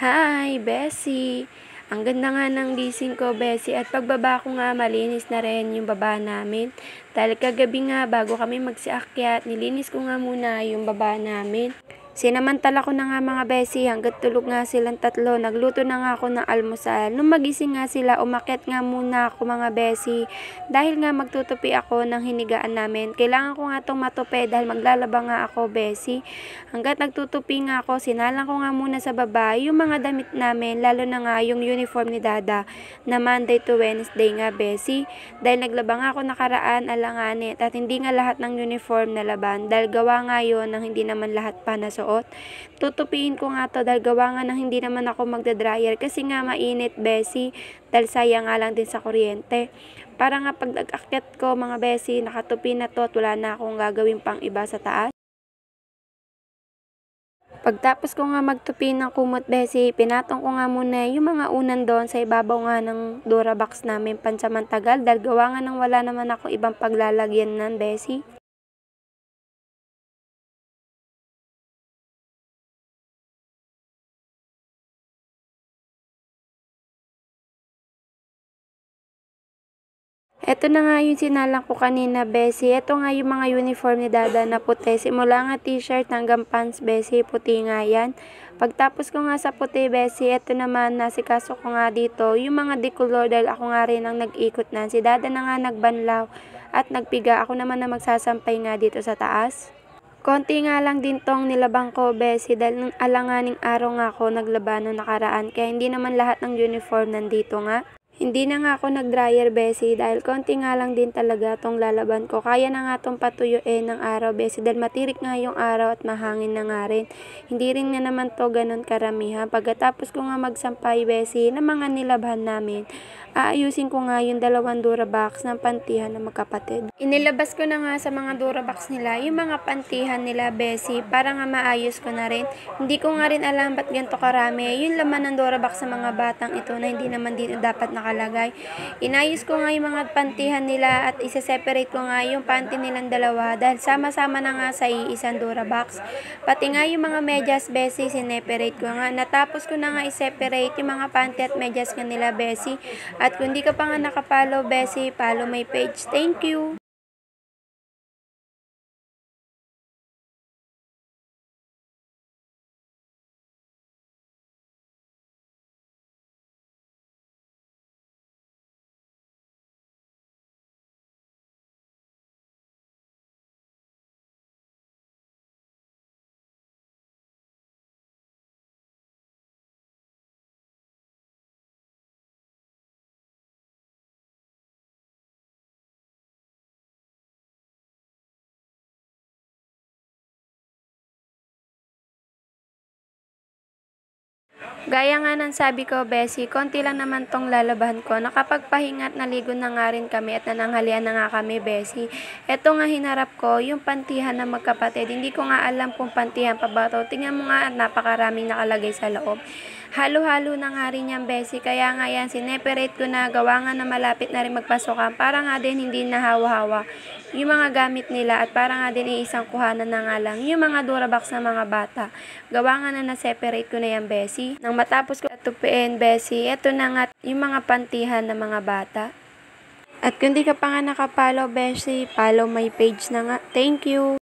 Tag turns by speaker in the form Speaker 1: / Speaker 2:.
Speaker 1: Hi, Bessie. Ang ganda nga ng gising ko, Bessie. At pagbaba ko nga, malinis na rin yung baba namin. Dahil kagabi nga, bago kami magsiakyat, nilinis ko nga muna yung baba namin. Sinamantala ko na nga mga Bessie, hanggat tulog nga silang tatlo. Nagluto na nga ako ng almusal. Nung magising nga sila, umakyat nga muna ako mga Bessie. Dahil nga magtutupi ako ng hinigaan namin. Kailangan ko nga itong matupi dahil maglalaba nga ako, Bessie. Hanggat nagtutupi nga ako, sinalang ko nga muna sa baba yung mga damit namin, lalo na nga yung uniform ni Dada na Monday to Wednesday nga, Bessie. Dahil naglaba nga ako nakaraan, alanganit, at hindi nga lahat ng uniform na laban dahil gawa nga yun ng hindi naman lahat pa nasuot. Tutupiin ko nga to dahil gawa nga ng hindi naman ako magda-dryer kasi nga mainit, Bessie, dahil sayang nga lang din sa kuryente. Para nga pag nag-akyat ko mga Bessie, nakatupi na to at wala na akong gagawin pang iba sa taas. Pagtapos ko nga magtupi ng kumot, Bessie, pinatong ko nga muna yung mga unan doon sa ibabaw nga ng Durabox namin pansamantagal dahil gawa nga ng wala naman ako ibang paglalagyan nan, Bessie. Eto na nga yung sinalang ko kanina, Bessie. Eto nga yung mga uniform ni Dada na puti. Simula nga t-shirt hanggang pants, Bessie. Puti nga yan. Pagtapos ko nga sa puti, Bessie, eto naman, nasikaso ko nga dito yung mga decolor dahil ako nga rin ang nag-ikot na. Si Dada na nga nagbanlaw at nagpiga. Ako naman na magsasampay nga dito sa taas. Konti nga lang din tong nilabang ko, Bessie, dahil nung alanganing araw nga ako naglaba nung nakaraan. Kaya hindi naman lahat ng uniform nandito nga. Hindi na nga ako nag-dryer, Bessie, dahil konti nga lang din talaga tong lalaban ko. Kaya na nga tong patuyuin ng araw, Bessie, dahil matirik nga yung araw at mahangin na nga rin. Hindi rin na naman to ganun karamihan. Pagkatapos ko nga magsampay, Bessie, ng mga nilabhan namin, aayusin ko nga yung dalawang Durabox ng pantihan ng magkapatid. Inilabas ko na nga sa mga Durabox nila yung mga pantihan nila, Bessie, para nga maayos ko na rin. Hindi ko nga rin alam ba't ganito karami yung laman ng Durabox sa mga batang ito na hindi naman dito dapat nakalagay. Inayos ko nga yung mga pantihan nila at isa-separate ko nga yung panty nilang dalawa dahil sama-sama na nga sa iisang Durabox. Pati nga yung mga medyas, Bessie, sineperate ko nga. Natapos ko na nga i-separate yung mga panty at medyas nga nila, Bessie. At kung di ka pa nga nakapollow, Bessie, follow my page. Thank you! Gaya nga ng sabi ko, Bessie, konti lang naman tong lalabahan ko. Nakapagpahinga at naligo na nga rin kami at nananghalian na nga kami, Bessie. Eto nga hinarap ko, yung pantihan ng magkapatid. Hindi ko nga alam kung pantihan pa ba to. Tingnan mo nga at napakaraming nakalagay sa loob. Halo-halo na nga rin yan, Bessie. Kaya nga yan, sineperate ko na, gawa nga na malapit na rin magpasukan. Para nga din hindi nahawa-hawa yung mga gamit nila at para nga din iisang kuhanan na nga lang yung mga Durabox ng mga bata. Gawa nga na na-separate ko na yan, Bessie. Nang matapos ko tupiin, Bessie, eto na nga yung mga pantihan ng mga bata. At kung di ka pa nga nakapollow, Bessie, follow my page na nga. Thank you!